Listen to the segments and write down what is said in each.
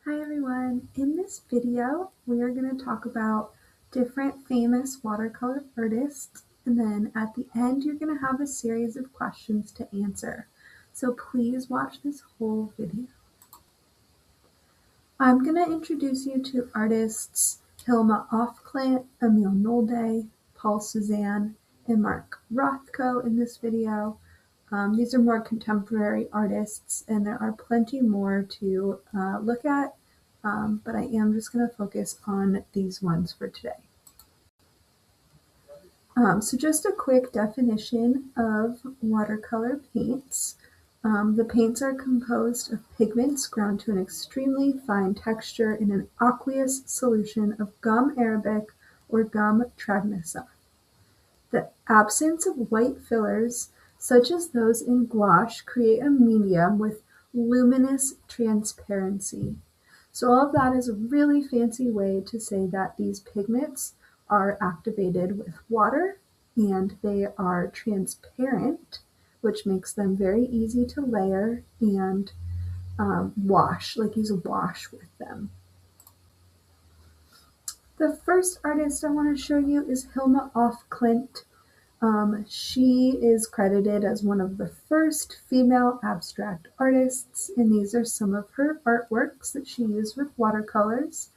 Hi everyone, in this video we are going to talk about different famous watercolor artists, and then at the end you're going to have a series of questions to answer. So please watch this whole video. I'm going to introduce you to artists Hilma Afklint, Emil Nolde, Paul Cézanne, and Mark Rothko in this video. These are more contemporary artists, and there are plenty more to look at, but I am just going to focus on these ones for today. So just a quick definition of watercolor paints. The paints are composed of pigments ground to an extremely fine texture in an aqueous solution of gum arabic or gum tragnosa. The absence of white fillers, such as those in gouache, create a medium with luminous transparency. So all of that is a really fancy way to say that these pigments are activated with water and they are transparent, which makes them very easy to layer and wash, like use a wash with them. The first artist I want to show you is Hilma Afklint. She is credited as one of the first female abstract artists, and these are some of her artworks that she used with watercolors.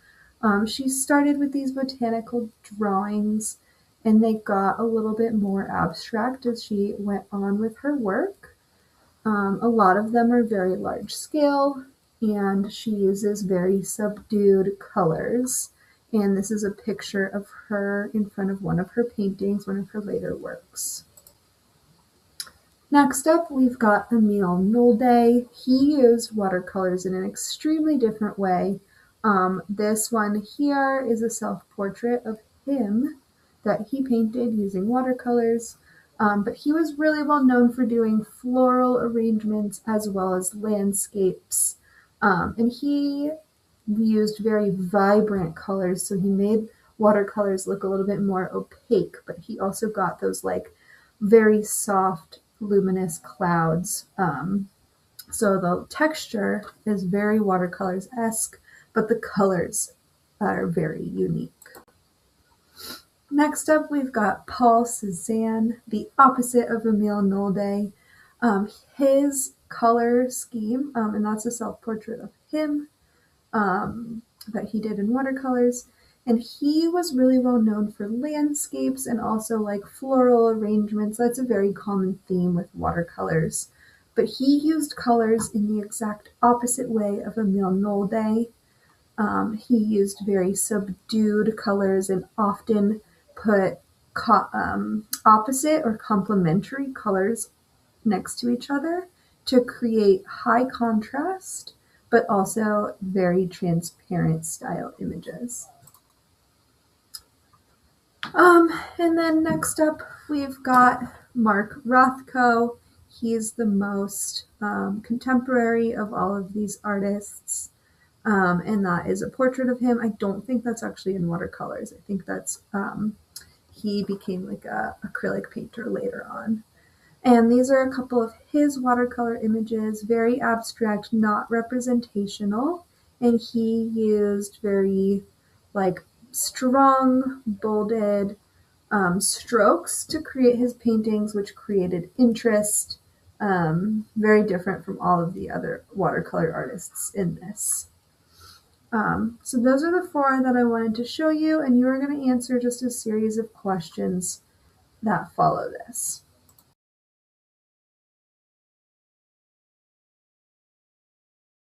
She started with these botanical drawings, and they got a little bit more abstract as she went on with her work. A lot of them are very large scale, and she uses very subdued colors. And this is a picture of her in front of one of her paintings, one of her later works. Next up, we've got Emil Nolde. He used watercolors in an extremely different way. This one here is a self-portrait of him that he painted using watercolors. But he was really well known for doing floral arrangements as well as landscapes. And he used very vibrant colors, so he made watercolors look a little bit more opaque, but he also got those like very soft, luminous clouds. So the texture is very watercolors-esque, but the colors are very unique. Next up, we've got Paul Cézanne, the opposite of Emil Nolde. His color scheme, and that's a self-portrait of him that he did in watercolors. And he was really well known for landscapes and also like floral arrangements. That's a very common theme with watercolors. But he used colors in the exact opposite way of Emil Nolde. He used very subdued colors and often put opposite or complementary colors next to each other to create high contrast, but also very transparent style images. And then next up, we've got Mark Rothko. He's the most contemporary of all of these artists. And that is a portrait of him. I don't think that's actually in watercolors. I think that's, he became like a acrylic painter later on. And these are a couple of his watercolor images, very abstract, not representational. And he used very like strong, bolded strokes to create his paintings, which created interest. Very different from all of the other watercolor artists in this. So those are the four that I wanted to show you, and you are going to answer just a series of questions that follow this.